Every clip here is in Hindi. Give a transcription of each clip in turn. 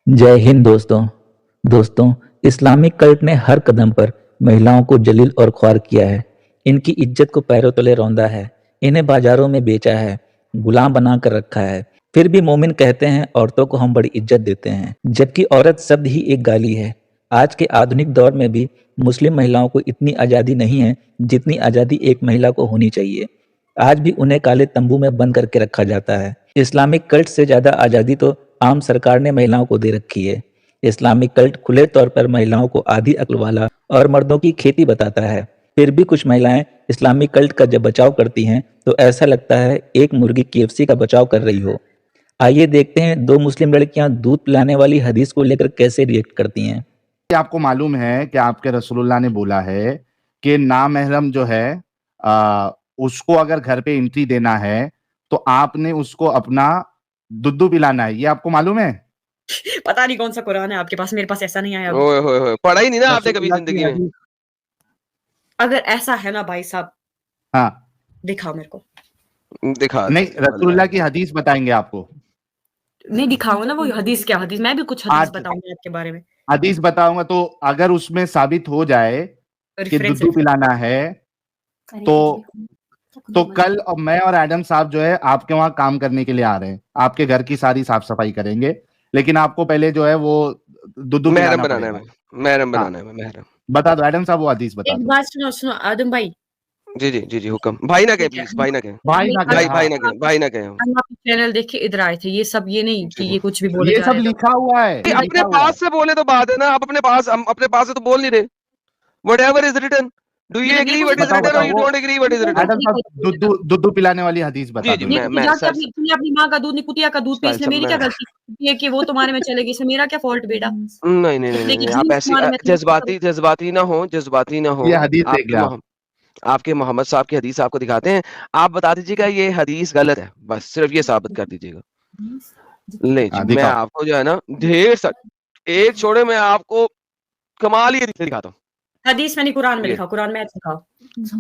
जय हिंद दोस्तों। दोस्तों, इस्लामिक कल्ट ने हर कदम पर महिलाओं को जलील और ख्वार किया है। इनकी इज्जत को पैरों तले रौंदा है, इन्हें बाजारों में बेचा है, गुलाम बना कर रखा है। फिर भी मोमिन कहते हैं औरतों को हम बड़ी इज्जत देते हैं, जबकि औरत शब्द ही एक गाली है। आज के आधुनिक दौर में भी मुस्लिम महिलाओं को इतनी आज़ादी नहीं है जितनी आज़ादी एक महिला को होनी चाहिए। आज भी उन्हें काले तंबू में बंद करके रखा जाता है। इस्लामिक कल्ट से ज्यादा आज़ादी तो आम सरकार ने महिलाओं को दे रखी है। इस्लामिक कल्ट खुले तौर पर महिलाओं को आधी अक्ल वाला और मर्दों की खेती बताता है। फिर भी कुछ महिलाएं इस्लामिक कल्ट का जब बचाव करती हैं तो ऐसा लगता है एक मुर्गी केएफसी का बचाव कर रही हो। आइए देखते हैं दो मुस्लिम लड़कियां दूध पिलाने वाली हदीस को लेकर कैसे रिएक्ट करती हैं। आपको मालूम है कि आपके रसूलुल्लाह ने बोला है कि नामहरम जो है उसको अगर घर पे एंट्री देना है तो आपने उसको अपना दुद्धू पिलाना है। ये आपको मालूम है? पता नहीं कौन सा कुरान है आपके पास, मेरे पास ऐसा नहीं आया। ओए होए होए, पढ़ा ही नहीं ना आपने कभी जिंदगी में। अगर ऐसा है ना भाई साहब, हाँ दिखाओ मेरे को। दिखा नहीं, रसूलुल्लाह की हदीस बताएंगे आपको। नहीं दिखाओ ना, वो हदीस क्या हदीस, मैं भी कुछ हदीस बताऊंगी आपके बारे में। हदीस बताऊंगा तो अगर उसमें साबित हो जाए कि दुद्धू पिलाना है तो कल मैं और एडम साहब जो है आपके वहां काम करने के लिए आ रहे हैं, आपके घर की सारी साफ सफाई करेंगे, लेकिन आपको पहले जो है वो दुद्धू महरम बनाना है। महरम बनाना है। महरम बता दो एडम साहब, वो हदीस बता दो। एक बात सुनो आदम भाई। जी जी जी जी, हुक्म। भाई ना कहे प्लीज, भाई ना कहे, भाई ना कहे, भाई ना कहे। हम आपका चैनल देख के इधर आए थे, ये सब ये नहीं कि ये कुछ भी बोले ये जा सब रहे हैं। लिखा हुआ है। अपने पास से बोले तो बात है ना, आप अपने पास, हम अपने पास से तो बोल नहीं रहे। Whatever is written, do you agree what is written or you don't agree what is written? Adam साहब दुद्धू पिलाने वाली हदीस बता दो। तूने अपनी माँ का दूध नहीं, कुतिया का दूध पे, इसलिए मेरी क्या गलती है कि वो तुम्हारे में चलेगी, इसमें मेरा क्या फॉल्ट बेटा? नहीं नहीं नहीं, आप ऐसी जज्बाती ना हो, जज्बाती ना हो। ये हदीस देख लो। आपके मोहम्मद साहब की हदीस आपको दिखाते हैं, आप बता दीजिएगा ये हदीस गलत है, बस सिर्फ ये साबित कर दीजिएगा। ले जी, मैं आपको जो है ना ढेर सारी एक छोड़े, मैं आपको कमाल ही दिखाता हूँ। हदीस में नहीं, कुरान में लिखा, कुरान में दिखाओ।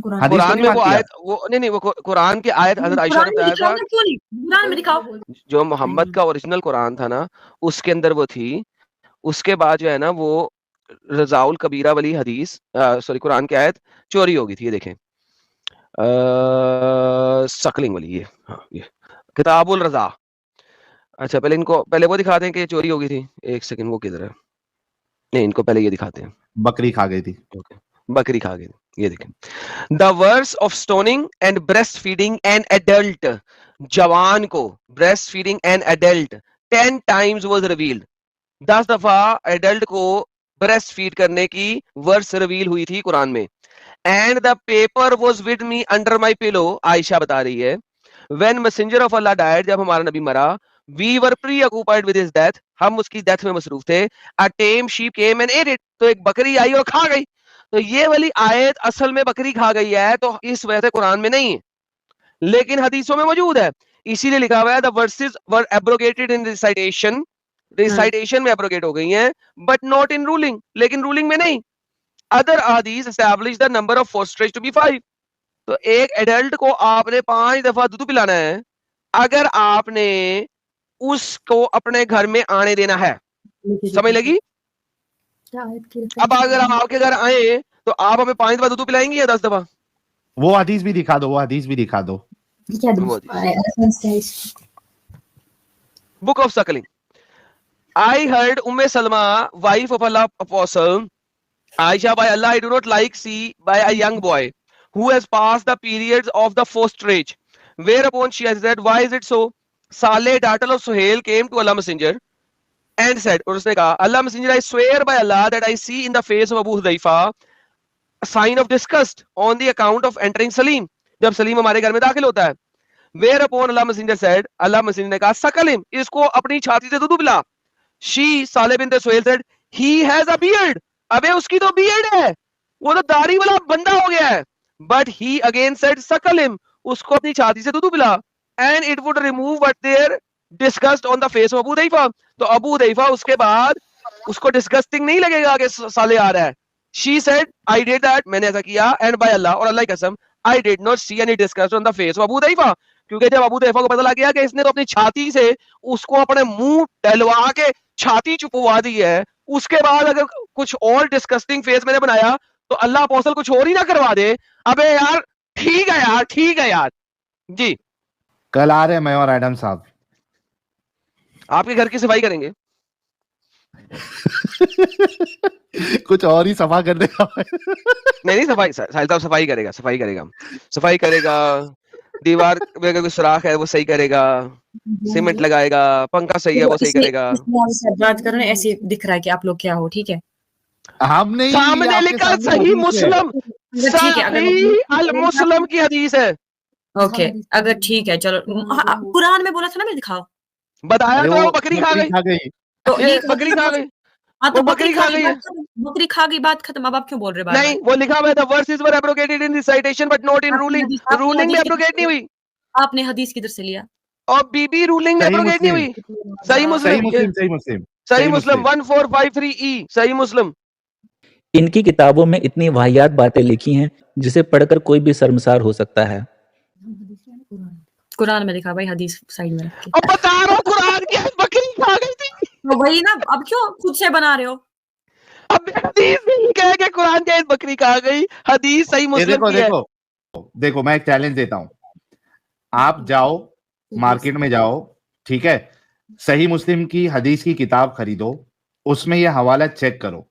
कुरान में वो आयत, वो नहीं वो कुरान की आयत हज़रत आयशा ने बताया था। कुरान में दिखाओ। जो मोहम्मद का ओरिजिनल कुरान था ना, उसके अंदर वो थी। उसके बाद जो है ना वो रजाउल कबीरा वाली हदीस, सॉरी, कुरान की आयत चोरी हो गई थी। ये देखें, सकलिंग वाली, ये हाँ, ये किताबुल रजा। अच्छा, पहले वो दिखाते हैं कि चोरी हो गई थी। एक सेकंड, वो किधर है? नहीं, इनको पहले ये दिखाते हैं। बकरी खा गई थी। ओके, बकरी खा गई थी। ये देखें, the verse of stoning and breast feeding an adult, जवान को breast feeding an adult 10 times was revealed. 10 दफा एडल्ट को ब्रेस्ट फीड करने की वर्स रिवील हुई थी कुरान में। And the paper was with me under my pillow, Aisha बता रही है, when messenger of Allah died, जब हमारा नबी मरा, we were preoccupied with his death, हम उसकी डेथ में मसरूफ थे। A tame sheep came and ate it, तो एक बकरी आई और खा गई। तो ये वाली आयत असल में बकरी खा गई है, तो इस वजह से कुरान में नहीं है, लेकिन हदीसों में मौजूद है। इसीलिए लिखा हुआ है the verses were abrogated in recitation, recitation में एब्रोगेट हो गई हैं, बट नॉट इन रूलिंग, लेकिन रूलिंग में नहीं। अदर हदीस establish the number of fosterage to be 5। तो एक एडल्ट को आपने 5 दफा दूध पिलाना है अगर आपने उसको अपने घर में आने देना है। समझ लगी? अब अगर हम आपके घर आए तो आप हमें 5 दफा दूध पिलाएंगे या 10 दफा? वो हदीस भी दिखा दो, वो हदीस भी दिखा दो। Book of Suckling. I heard Umm Salma, wife of Allah Apostle Aisha, by Allah, I do not like see by a young boy who has passed the periods of the fosterage. Whereupon she has said, why is it so? Saleh, daughter of Suhail, came to Allah Messenger and said, और उसने कहा, Allah Messenger, I swear by Allah that I see in the face of Abu Hudhaifa a sign of disgust on the account of entering Salim, जब सलीम हमारे घर में दाखिल होता है। Whereupon Allah Messenger said, Allah Messenger ने कहा, सकल हिम, इसको अपनी छाती से दूध पिला। She, Saleh bint Suhail, said, he has a beard. अबे उसकी तो बियर्ड है, वो तो दाढ़ी वाला बंदा हो गया है। But he again said, सकल हिम, उसको अपनी छाती से दूध पिला। And it would remove what their disgust on the face of Abu Hudhaifa. तो अबू हुदैफा उसके बाद उसको डिस्गस्टिंग नहीं लगेगा कि साले आ रहा है। She said, I did that, मैंने ऐसा किया, and by Allah, और अल्लाह की कसम, I did not see any disgust on the face of Abu Hudhaifa. क्योंकि जब अबू हुदैफा को पता लग गया कि इसने तो अपनी छाती से उसको अपने मुंह डलवा के छाती चुपवा दी है, उसके बाद अगर कुछ और डिस्कस्टिंग फेस मैंने बनाया तो अल्लाह अपोस्टल कुछ और ही ना करवा दे। अबे यार ठीक है यार, ठीक है यार जी। कल आ रहे हैं मैं और एडम साहब। आपके घर की सफाई करेंगे? कुछ और ही सफा कर देगा। नहीं सफाई, साहिल साहब सफाई करेगा, सफाई करेगा, दीवार में अगर कोई सुराख है वो सही करेगा, सीमेंट लगाएगा, पंखा सही है वो सही करेगा। बात कर रहे हैं, ऐसे दिख रहा है कि आप लोग क्या हो, ठीक है? हम नहीं, सामने आपके लिखा सामने सही हदीस है। मुस्लिम, ठीक है, अगर सही अल मुस्लिम की हदीस है। ओके, अगर ठीक है चलो, कुरान में बोला था ना, मैं दिखाओ। बताया अरे तो वो बकरी खा गई, तो ये बकरी खा गई, हाँ, तो वो बकरी खा गई है। बकरी खा गई, बात खत्म। अब आप क्यों बोल रहे हो नहीं, वो लिखा हुआ है the verses were abrogated in recitation but not in ruling। Ruling में एब्रोगेट नहीं हुई, आपने हदीस किधर से लिया? और बीबी रूलिंग में सही एब्रोगेट नहीं मुस्लिम, हुई। सही मुस्लिम, सही मुस्लिम 1453E, सही मुस्लिम। इनकी किताबों में इतनी वाहियात बातें लिखी हैं जिसे पढ़कर कोई भी शर्मसार हो सकता है। कुरान में लिखा भाई, हदीस साइड में रख के। अब बता रहा हूँ कुरान की बकरी खा गई थी। तो वही ना, अब क्यों खुद से बना रहे हो? अब हदीस नहीं कह के कुरान के बकरी खा गई, हदीस सही मुस्लिम की है। देखो मैं एक चैलेंज देता हूं, आप जाओ मार्केट में जाओ, ठीक है, सही मुस्लिम की हदीस की किताब खरीदो, उसमें ये हवाला चेक करो,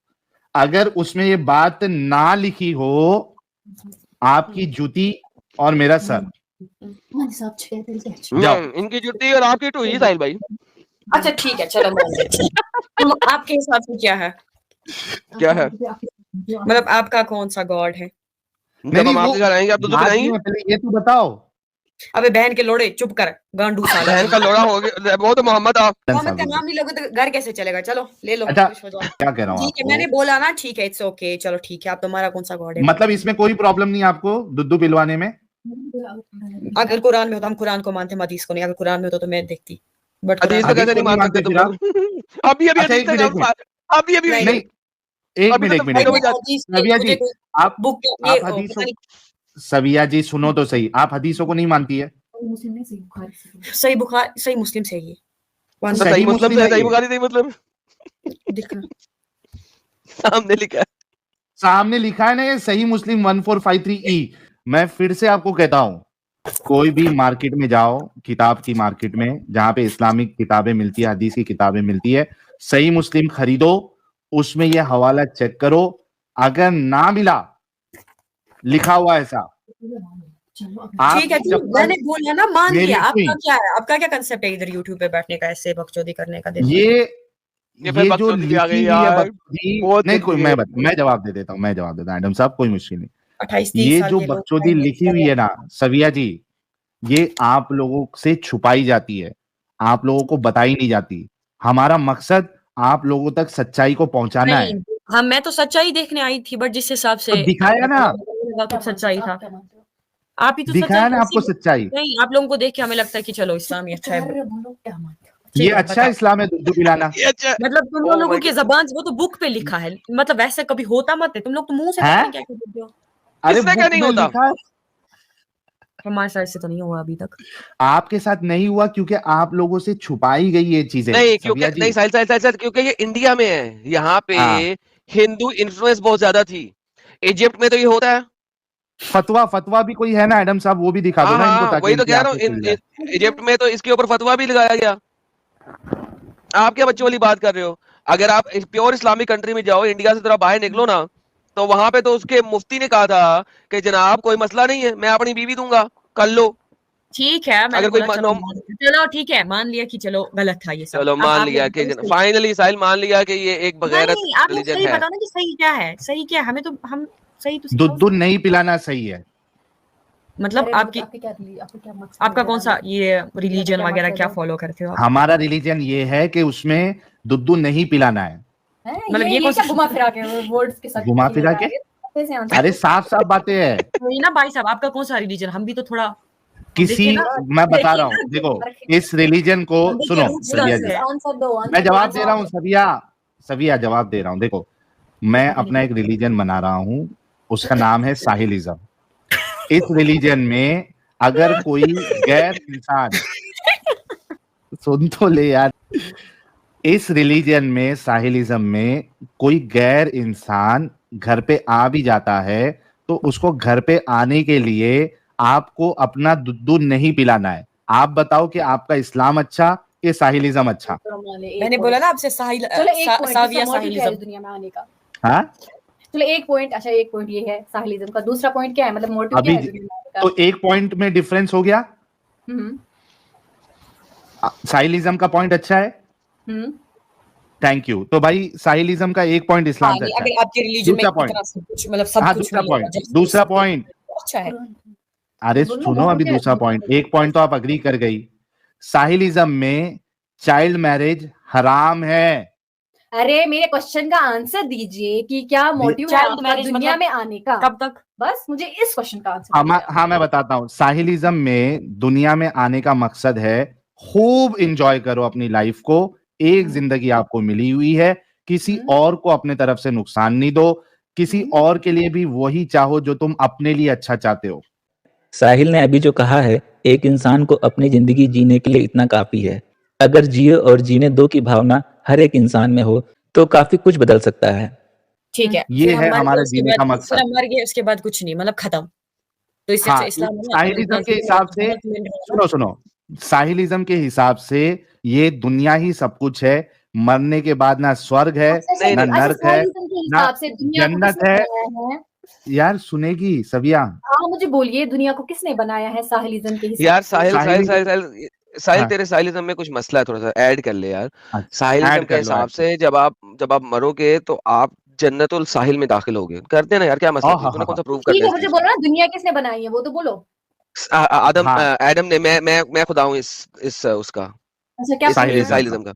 अगर उसमें ये बात ना लिखी हो, आपकी जूती और मेरा सर। जाओ। इनकी जुटी और आपकी टूई साहिल भाई। अच्छा ठीक है, चलो मान लेते हैं। तो आपके हिसाब से क्या है? क्या है? मतलब आपका कौन सा गॉड है? जब हम आपके घर आएंगे आप दूध पिलाएंगे। पहले ये तो बताओ। अबे बहन के लोड़े, चुप कर गांडू साला। बहन का लोड़ा हो गया वो तो मोहम्मद। आप मोहम्मद का नाम नहीं लोगे तो घर कैसे चलेगा? चलो ले लो। अच्छा, खुश हो जाओ। क्या कह रहा हूँ ठीक है, आपको? मैंने बोला ना, ठीक है, इट्स ओके, चलो ठीक है। आप तुम्हारा कौन सा गॉड है? मतलब इसमें कोई प्रॉब्लम नहीं आपको दूध पिलवाने में? अगर कुरान में होता हम कुरान को मानते, हदीस को नहीं। अगर कुरान में होता तो मैं देखती, बट हदीस को कैसे नहीं मान सकते तुम लोग? अभी अभी हदीस नहीं, एक मिनट सविया जी, आप हदीसों, सविया जी सुनो तो सही, आप हदीसों को नहीं मानती है? सही बुखारी, सही मुस्लिम से ये सही मुस्लिम से, सही बुखारी, सही मुस्लिम दिखना सामने लिखा है, सामने लिखा है ना ये सही मुस्लिम 1453E। मैं फिर से आपको कहता हूं, कोई भी मार्केट में जाओ, किताब की मार्केट में जहां पे इस्लामिक किताबें मिलती है, हदीस की किताबें मिलती है, सही मुस्लिम खरीदो, उसमें ये हवाला चेक करो, अगर ना मिला लिखा हुआ ऐसा, ठीक है, मैंने बोला ना, मान लिया। आपका क्या है? आपका क्या कंसेप्ट है इधर यूट्यूब पे बैठने का, ऐसे बकचोदी करने का? ये जो लिखी हुई है नहीं, कोई मैं जवाब दे देता हूँ, एडम साहब, कोई मुश्किल नहीं। 28-30 ये साल जो के लोग बकचोदी लिखी हुई है ना सविया जी, ये आप लोगों से छुपाई जाती है, आप लोगों को बताई नहीं जाती। हमारा मकसद आप लोगों तक सच्चाई को पहुंचाना है। हाँ, मैं तो सच्चाई देखने आई थी, बट जिस हिसाब से तो दिखाया ना, कुछ सच्चाई था। आप ही तो दिखाया ना आपको सच्चाई। नहीं, आप लोगों को देख के हमें लगता है कि चलो इस्लाम ही अच्छा है। ये अच्छा इस्लाम है दूध पिलाना। मतलब तुम लोगों की जबान, वो तो बुक पे लिखा है, मतलब वैसे कभी होता मत है। तुम लोग तो मुंह से क्या कहते हो? अरे बुक में लिखा है। हमारे साइड से तो नहीं हुआ अभी तक। आपके साथ नहीं हुआ क्योंकि आप लोगों से छुपाई गई ये चीजें। नहीं, क्योंकि नहीं साहिल, क्योंकि ये इंडिया में है, यहाँ पे हिंदू इन्फ्लुएंस बहुत ज्यादा थी। इजिप्ट में तो ये होता है। फतवा भी कोई है ना एडम साहब, वो भी दिखा दो ना इनको, ताकि वही तो कह रहा हूँ, इजिप्ट में तो इसके ऊपर फतवा भी लगाया गया। आप क्या बच्चों वाली बात कर रहे हो? अगर आप प्योर इस्लामिक कंट्री में जाओ, इंडिया से थोड़ा बाहर निकलो ना, तो वहां पे तो उसके मुफ्ती ने कहा था कि जनाब कोई मसला नहीं है, मैं अपनी बीवी दूंगा, कर लो। ठीक है, अगर कोई चलो ठीक है, मान लिया कि चलो गलत था ये सब। चलो मान लिया कि फाइनली साहिल मान लिया कि ये एक बगैरत रिलीजन है। आप बताओ ना कि सही क्या है, सही क्या है? हमें तो हम सही तो दूध नहीं पिलाना सही है। मतलब आपका कौन सा ये रिलीजन वगैरह क्या फॉलो करते हो? हमारा रिलीजन ये है कि उसमें दूध नहीं पिलाना है। मतलब ये कौन सा घुमा फिरा के वर्ड्स के साथ, घुमा फिरा के? अरे साफ बातें है ना भाई साहब, आपका कौन सा रिलीजन? हम भी तो थोड़ा किसी, मैं बता रहा हूँ, देखो इस रिलीजन को सुनो सविया जी, मैं जवाब दे रहा हूँ सविया जवाब दे रहा हूँ। देखो मैं अपना एक रिलीजन बना रहा हूँ, उसका नाम है साहिलिज्म। इस रिलीजन में अगर कोई गैर इंसान, सुन तो ले यार, इस रिलीजन में, साहिलिज्म में, कोई गैर इंसान घर पे आ भी जाता है तो उसको घर पे आने के लिए आपको अपना दूध नहीं पिलाना है। आप बताओ कि आपका इस्लाम अच्छा कि साहिलिज्म अच्छा? मैंने बोला ना आपसे साविया साहिलिज्म दुनिया में आने का। हाँ, चलो एक पॉइंट, अच्छा एक पॉइंट ये है साहिलिज्म का। दूसरा पॉइंट क्या है, मतलब मोटिव क्या अभी है दुनिया में आने का? तो एक पॉइंट में डिफरेंस हो गया। साहिलिज्म का पॉइंट अच्छा है, थैंक यू। तो भाई साहिलिज्म का एक पॉइंट इस्लाम से अच्छा है। अगर आपके रिलीजन में इतना सब कुछ, मतलब सब कुछ दूसरा पॉइंट अच्छा है। अरे सुनो, अभी दूसरा पॉइंट, एक पॉइंट तो आप अग्री कर गई, साहिलिज्म में चाइल्ड मैरिज हराम है। अरे मेरे क्वेश्चन का आंसर दीजिए कि क्या मोटिव है आपका दुनिया में आने का? कब तक? बस मुझे इस क्वेश्चन का आंसर दीजिए। हाँ मैं बताता हूँ। साहिलिज्म में दुनिया में आने का मकसद है खूब एंजॉय करो अपनी लाइफ को, एक जिंदगी आपको मिली हुई है, किसी और को अपने तरफ से नुकसान नहीं दो, किसी और के लिए भी वही चाहो जो तुम अपने लिए अच्छा चाहते हो। साहिल ने अभी जो कहा है, एक इंसान को अपनी जिंदगी जीने के लिए इतना काफी है। अगर जिए और जीने दो की भावना हर एक इंसान में हो तो काफी कुछ बदल सकता है। ठीक है, ये है हमारे जीने का मकसद। फिर हमारे ये उसके बाद कुछ नहीं, मतलब खत्म। तो इससे हाँ, इस्लाम में साहिलिज्म के हिसाब से, सुनो, साहिलिज्म के हिसाब से ये दुनिया ही सब कुछ है, मरने के बाद ना स्वर्ग है ना नर्क है ना जन्नत है। यार सुनेगी सविया? हाँ मुझे बोलिए, दुनिया को किसने बनाया है साहिलिज्म के हिसाब यार से? साहिल तेरे साहिलिज्म में कुछ मसला है, थोड़ा सा ऐड कर ले यार। साहिलिज्म के हिसाब से जब आप मरोगे तो आप जन्नतुल साहिल में दाखिल होगे। करते हैं ना यार, क्या मसला है? तूने कौन सा प्रूव कर ठीक दिया? है, मुझे बोलो ना दुनिया किसने बनाई है, वो तो बोलो। एडम ने। मैं खुदा हूँ इस उसका। अच्छा क्या साहिलिज्म का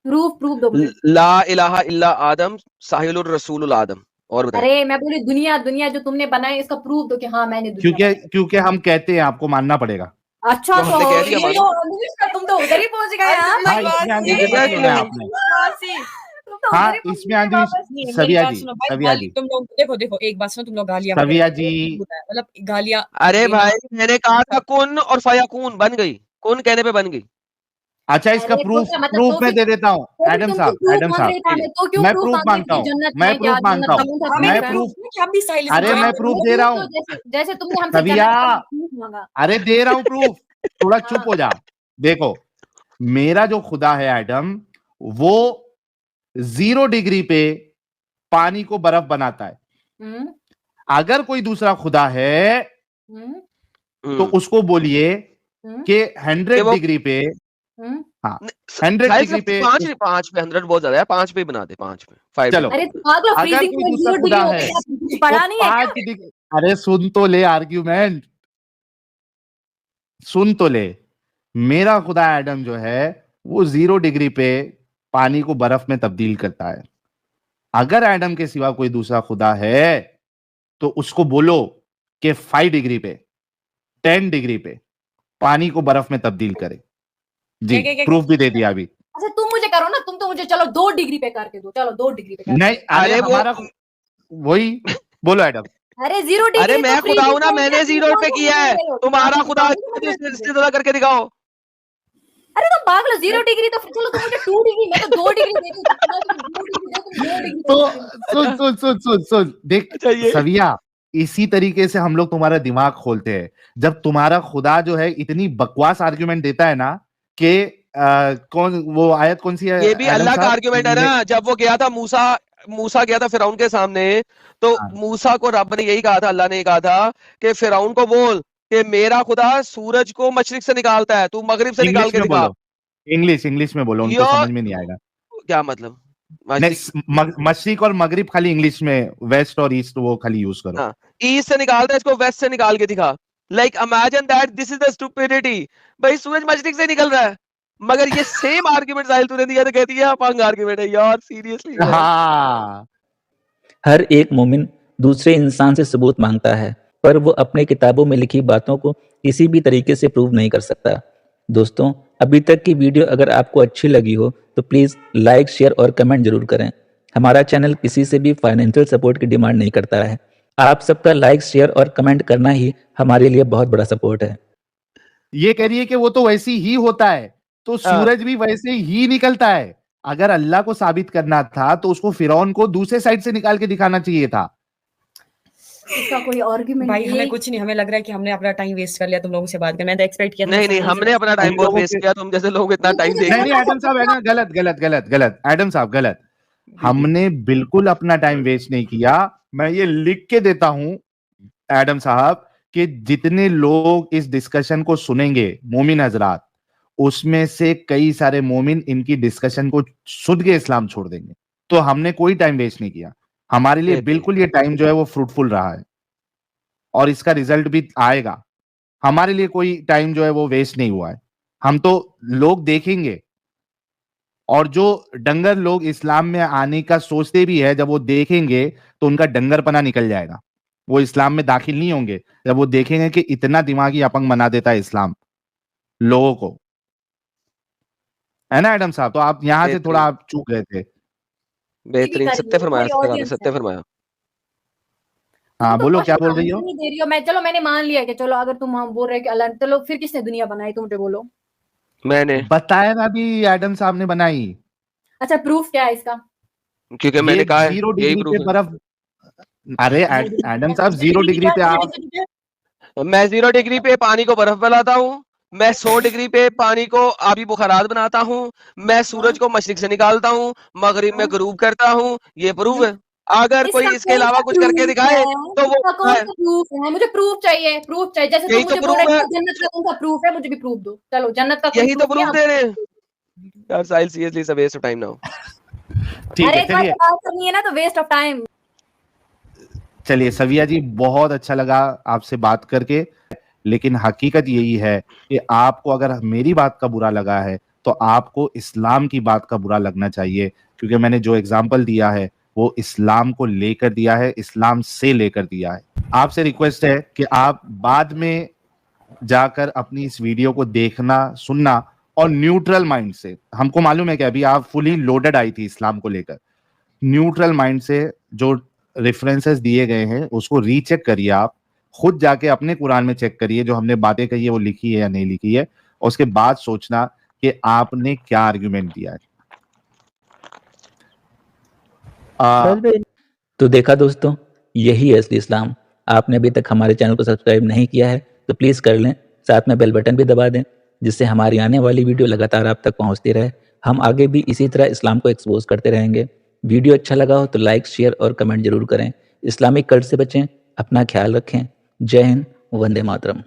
प्रूफ दो मुझे। ला इलाहा इल्ला आदम साहिलुर रसूलुल आदम। और बताइए। अरे मैं बोली दुनिया जो तुमने बनाई इसका प्रूफ दो कि हाँ मैंने दुनिया। क्योंकि हम कहते हैं, आपको मानना पड़ेगा। अच्छा तो तुम तो उधर ही पहुंच गए। हाँ इसमें आंधी सविया जी तुम लोग देखो एक बात सुनो, तुम लोग गालियां सविया जी, मतलब गालियां। अरे भाई मैंने कहा था कुन और फयाकून बन गई, कुन कहने पे बन गई। अच्छा इसका प्रूफ मैं दे देता हूँ। एडम साहब मैं प्रूफ मांगता हूँ, मैं प्रूफ दे रहा हूँ। जैसे तुमने हमसे सविया, अरे दे रहा हूँ प्रूफ, थोड़ा चुप हो जा। देखो मेरा जो खुदा है एडम, वो 0 डिग्री पे पानी को बर्फ बनाता है। अगर कोई दूसरा खुदा है तो उसको बोलिए कि 100 डिग्री पे, हाँ 100 डिग्री पे, 5 पे 100 बहुत ज्यादा है, 5 पे बना दे, 5 पे 5। चलो अगर कोई दूसरा खुदा है तो 5 डिग्री। अरे सुन तो ले आर्ग्यूमेंट, सुन तो ले। मेरा खुदा एडम जो है वो 0 डिग्री पे पानी को बर्फ में तब्दील करता है। अगर एडम के सिवा कोई दूसरा खुदा है तो उसको बोलो कि 5 डिग्री पे, 10 डिग्री पे पानी को बर्फ में तब्दील करे। जी प्रूफ भी दे दिया अभी। अच्छा तुम मुझे करो ना, तुम तो मुझे चलो 2 डिग्री पे करके दो, चलो 2 डिग्री पे। नहीं अरे हमारा वही बोलो एडम। अरे 0 डिग्री। अरे मैं खुदा हूं ना, मैंने 0 पे किया है, तुम्हारा खुदा इससे करके दिखाओ। अरे तो पागल, 0 डिग्री तो चलो तुम मुझे 2 डिग्री, मैं तो 2 डिग्री दे दूं। तो देख सविया, इसी तरीके से हम लोग तुम्हारा दिमाग खोलते हैं। जब तुम्हारा खुदा जो है इतनी बकवास आर्ग्यूमेंट देता है ना कि कौन वो आयत कौन सी है? ये भी अल्लाह का आर्ग्यूमेंट है ना। जब वो गया था मूसा गया था फिरौन के सामने, तो मूसा को रब ने यही कहा था, अल्लाह ने यही कहा था कि फिरौन को बोल कि मेरा खुदा सूरज को मशरिक से निकालता है, तू मगरिब से निकाल के दिखा। इंग्लिश में बोलो, उनको समझ में नहीं आएगा। क्या मतलब? मशरिक और मगरिब खाली इंग्लिश में, वेस्ट और ईस्ट वो खाली यूज करो। ईस्ट से निकालता है, इसको वेस्ट से निकाल के दिखा। Like imagine that this is the stupidity. भाई सूरज मशरिक से निकल रहा है, मगर ये सेम आर्गुमेंट साहिल तूने दिया तो कहती है पंग आर्गुमेंट है यार, सीरियसली। हाँ हर एक मोमिन दूसरे इंसान से सबूत मांगता है, पर वो अपने किताबों में लिखी बातों को किसी भी तरीके से प्रूव नहीं कर सकता। दोस्तों, अभी तक की वीडियो अगर आपको अच्छी लगी हो तो प्लीज़ लाइक, शेयर और कमेंट जरूर करें। हमारा चैनल किसी से भी फाइनेंशियल सपोर्ट की डिमांड नहीं करता है। आप सबका लाइक, शेयर और कमेंट करना ही हमारे लिए बहुत बड़ा सपोर्ट है। ये कह रही है कि वो तो वैसी ही होता है, तो सूरज भी वैसे ही निकलता है। अगर अल्लाह को साबित करना था तो उसको फिरौन को दूसरे साइड से निकाल के दिखाना चाहिए था। इसका कोई आर्गुमेंट भाई हमें कुछ नहीं, हमें लग रहा है कि हमने अपना टाइम वेस्ट कर लिया तुम लोगों से बात कर। मैं तो एक्सपेक्ट किया था नहीं नहीं, हमने अपना टाइम बहुत वेस्ट किया, तुम जैसे लोग इतना टाइम नहीं नहीं एडम साहब, है ना, गलत गलत गलत गलत, एडम साहब गलत। हमने बिल्कुल अपना टाइम वेस्ट नहीं किया। मैं ये लिख के देता हूं एडम साहब कि जितने लोग इस डिस्कशन को सुनेंगे मोमिन हजरात, उसमें से कई सारे मोमिन इनकी डिस्कशन को सुन के इस्लाम छोड़ देंगे। तो हमने कोई टाइम वेस्ट नहीं किया। हमारे लिए बिल्कुल ये टाइम जो है वो फ्रूटफुल रहा है और इसका रिजल्ट भी आएगा। हमारे लिए कोई टाइम जो है वो वेस्ट नहीं हुआ है। हम तो लोग देखेंगे, और जो डंगर लोग इस्लाम में आने का सोचते भी है, जब वो देखेंगे तो उनका डंगरपना निकल जाएगा, वो इस्लाम में दाखिल नहीं होंगे जब वो देखेंगे कि इतना दिमागी अपंग बना देता है इस्लाम लोगों को, है ना एडम साहब? तो आप यहां से थोड़ा आप चूक गए थे। बेहतरीन, सत्य फरमाया, सत्य फरमाया। हाँ बोलो, क्या बोल रही हो? नहीं दे रही हो। मैं, चलो मैंने मान लिया कि चलो अगर तुम बोल रहे हो कि अल्लाह, चलो फिर किसने दुनिया बनाई, तुम मुझे बोलो। मैंने बताया ना, अभी एडम साहब ने बनाई। अच्छा, प्रूफ क्या है इसका? क्योंकि मैंने कहा है 0 यही डिग्री प्रूफ पे है। बर्फ। अरे एडम साहब 0 डिग्री पे आप, मैं 0 डिग्री पे पानी को बर्फ बनाता हूँ, मैं 100 डिग्री पे पानी को आबी बुखारात बनाता हूँ, मैं सूरज को मशरिक से निकालता हूँ, मगरिब में गरूब करता हूँ। ये प्रूफ है। अगर कोई इसके अलावा कुछ करके दिखाए तो वो कौन सा प्रूफ है? मुझे प्रूफ चाहिए, प्रूफ चाहिए। जैसे तुम यही मुझे तो बोल रहे प्रूफ हो है। जन्नत का कौन सा प्रूफ है, मुझे भी प्रूफ दो। चलो जन्नत का यही तो प्रूफ प्रूफ दे रहे हैं यार। Sahil seriously it's a waste of time now. ठीक अरे है चलिए। बात करनी है ना तो वेस्ट ऑफ टाइम। चलिए सविया जी, बहुत अच्छा लगा आपसे बात करके, लेकिन हकीकत यही है कि आपको अगर मेरी बात का बुरा लगा है तो आपको इस्लाम की बात का बुरा लगना चाहिए, क्योंकि मैंने जो एग्जाम्पल दिया है वो इस्लाम को लेकर दिया है, इस्लाम से लेकर दिया है। आपसे रिक्वेस्ट है कि आप बाद में जाकर अपनी इस वीडियो को देखना, सुनना और न्यूट्रल माइंड से, हमको मालूम है कि अभी आप फुली लोडेड आई थी इस्लाम को लेकर, न्यूट्रल माइंड से जो रेफरेंसेस दिए गए हैं उसको रीचेक करिए। आप खुद जाके अपने कुरान में चेक करिए जो हमने बातें कही है वो लिखी है या नहीं लिखी है, और उसके बाद सोचना कि आपने क्या आर्ग्यूमेंट दिया है। तो देखा दोस्तों, यही है असली इस्लाम। आपने अभी तक हमारे चैनल को सब्सक्राइब नहीं किया है तो प्लीज़ कर लें, साथ में बेल बटन भी दबा दें, जिससे हमारी आने वाली वीडियो लगातार आप तक पहुंचती रहे। हम आगे भी इसी तरह इस्लाम को एक्सपोज करते रहेंगे। वीडियो अच्छा लगा हो तो लाइक, शेयर और कमेंट जरूर करें। इस्लामिक कल्ट से बचें, अपना ख्याल रखें। जय हिंद, वंदे मातरम।